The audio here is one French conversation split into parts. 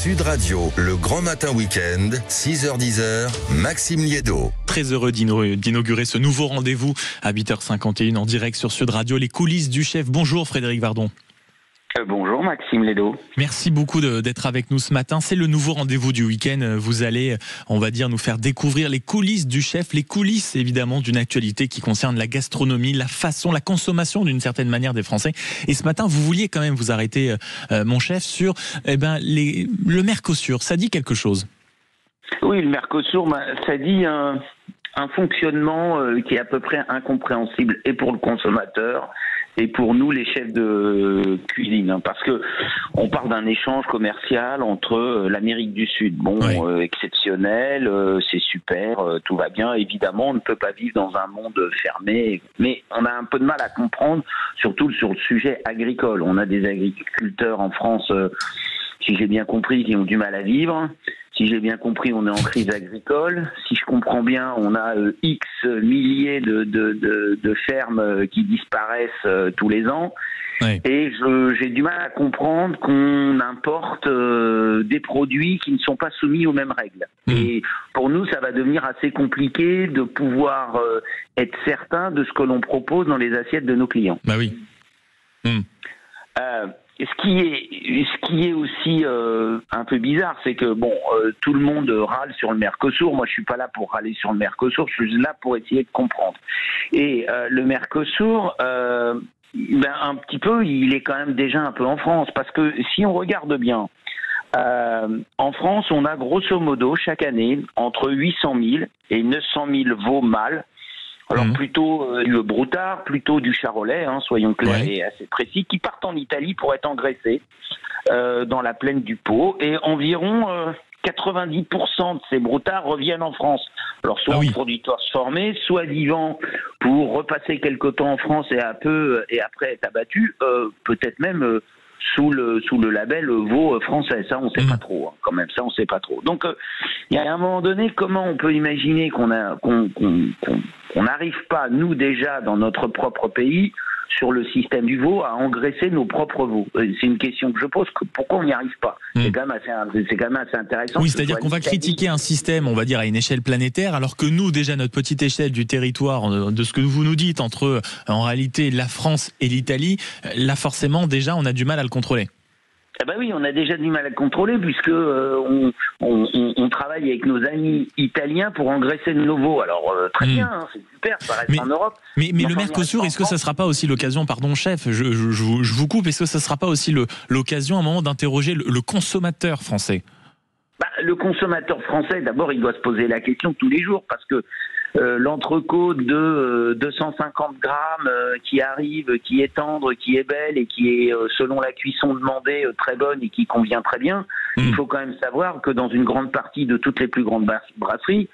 Sud Radio, le grand matin week-end, 6h-10h, Maxime Liédo. Très heureux d'inaugurer ce nouveau rendez-vous à 8h51 en direct sur Sud Radio, les coulisses du chef. Bonjour Frédéric Vardon. Bonjour Maxime Liédo. Merci beaucoup d'être avec nous ce matin. C'est le nouveau rendez-vous du week-end. Vous allez, on va dire, nous faire découvrir les coulisses du chef, les coulisses évidemment d'une actualité qui concerne la gastronomie, la façon, la consommation d'une certaine manière des Français. Et ce matin, vous vouliez quand même vous arrêter, mon chef, sur le Mercosur. Ça dit quelque chose? Oui, le Mercosur, ça dit un fonctionnement qui est à peu près incompréhensible et pour le consommateur et pour nous les chefs de cuisine, parce que on parle d'un échange commercial entre l'Amérique du Sud, exceptionnel, c'est super, tout va bien, évidemment on ne peut pas vivre dans un monde fermé, mais on a un peu de mal à comprendre, surtout sur le sujet agricole. On a des agriculteurs en France, si j'ai bien compris, qui ont du mal à vivre. Si j'ai bien compris, on est en crise agricole. Si je comprends bien, on a X milliers de fermes qui disparaissent tous les ans. Oui. Et j'ai du mal à comprendre qu'on importe des produits qui ne sont pas soumis aux mêmes règles. Et pour nous, ça va devenir assez compliqué de pouvoir être certain de ce que l'on propose dans les assiettes de nos clients. Bah oui. Ce qui est aussi un peu bizarre, c'est que tout le monde râle sur le Mercosur. Moi, je suis pas là pour râler sur le Mercosur. Je suis là pour essayer de comprendre. Et le Mercosur, un petit peu, il est quand même déjà un peu en France, parce que si on regarde bien, en France, on a grosso modo chaque année entre 800 000 et 900 000 veaux mâles. Alors plutôt du broutard, plutôt du charolais, soyons clairs et assez précis, qui partent en Italie pour être engraissés dans la plaine du Pô, et environ 90% de ces broutards reviennent en France. Alors soit en produits transformés, soit vivants pour repasser quelque temps en France et après être abattus, peut-être même sous le label veau français. Ça, on sait pas trop, quand même. Ça, on sait pas trop. Donc, il y a un moment donné, comment on peut imaginer qu'on n'arrive pas, nous déjà, dans notre propre pays, sur le système du veau, à engraisser nos propres veaux? C'est une question que je pose. Pourquoi on n'y arrive pas? C'est quand même assez intéressant. Oui, c'est-à-dire qu'on va critiquer un système, on va dire, à une échelle planétaire, alors que nous, déjà, notre petite échelle du territoire, de ce que vous nous dites, entre, en réalité, la France et l'Italie, là, forcément, déjà, on a du mal à le contrôler. Eh ben oui, on a déjà du mal à le contrôler, puisque on travaille avec nos amis italiens pour engraisser nos veaux. Alors très bien, c'est super, ça reste en Europe. Mais le Mercosur, est-ce que ça ne sera pas aussi l'occasion, pardon chef, je vous coupe, est-ce que ça ne sera pas aussi l'occasion à un moment d'interroger le consommateur français? Le consommateur français, d'abord, il doit se poser la question tous les jours, parce que l'entrecôte de 250 grammes qui arrive, qui est tendre, qui est belle et qui est, selon la cuisson demandée, très bonne et qui convient très bien, il faut quand même savoir que dans une grande partie de toutes les plus grandes brasseries,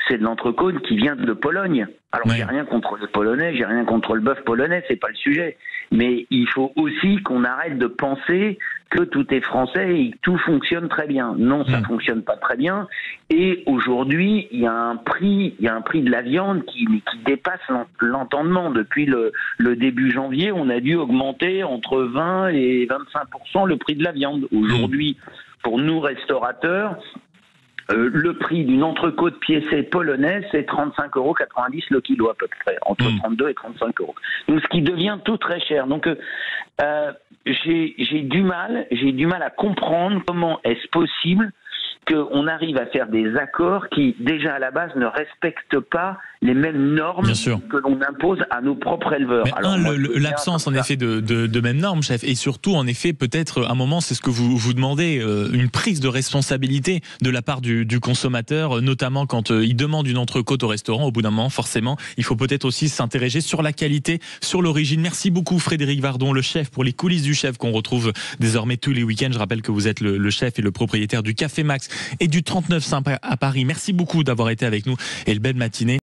c'est de l'entrecôte qui vient de Pologne. Alors j'ai rien contre le polonais, j'ai rien contre le bœuf polonais, c'est pas le sujet. Mais il faut aussi qu'on arrête de penser que tout est français et que tout fonctionne très bien. Non, ça fonctionne pas très bien. Et aujourd'hui, il y a un prix de la viande qui dépasse l'entendement. Depuis le début janvier, on a dû augmenter entre 20 et 25% le prix de la viande. Aujourd'hui, pour nous restaurateurs, le prix d'une entrecôte piécée polonaise, c'est 35,90 € le kilo à peu près, entre 32 et 35 €. Donc ce qui devient tout très cher. Donc j'ai du mal à comprendre comment est-ce possible qu'on arrive à faire des accords qui, déjà à la base, ne respectent pas les mêmes normes que l'on impose à nos propres éleveurs. Mais l'absence, en effet, de mêmes normes, chef, et surtout, en effet, peut-être, à un moment, c'est ce que vous demandez, une prise de responsabilité de la part du consommateur, notamment quand il demande une entrecôte au restaurant. Au bout d'un moment, forcément, il faut peut-être aussi s'interroger sur la qualité, sur l'origine. Merci beaucoup, Frédéric Vardon, le chef, pour les coulisses du chef qu'on retrouve désormais tous les week-ends. Je rappelle que vous êtes le chef et le propriétaire du Café Max et du 39 à Paris. Merci beaucoup d'avoir été avec nous et belle matinée.